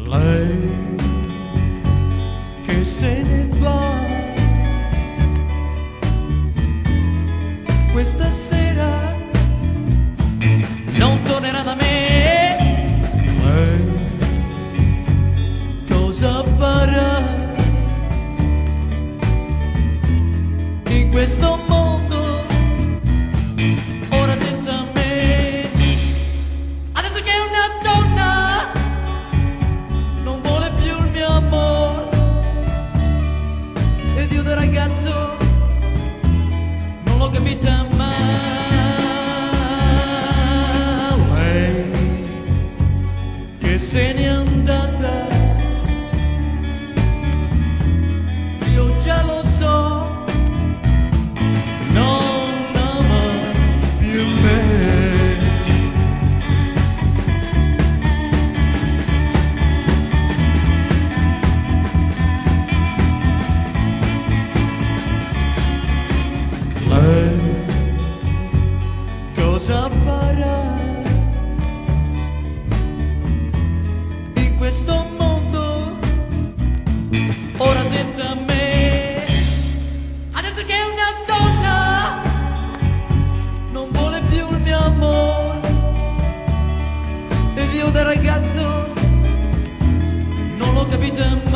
Lei che se ne va questa sera non tornerà da me. Lei cosa farà in questo mondo ora senza me? Adesso che una donna non vuole più il mio amore ed io da ragazzo non l'ho capita mai. Lei che se n'è andata, io già lo so, non ama più me. Lei cosa farà in questo mondo ora senza me? Adesso che una donna non vuole più il mio amore ed io da ragazzo non l'ho capita mai.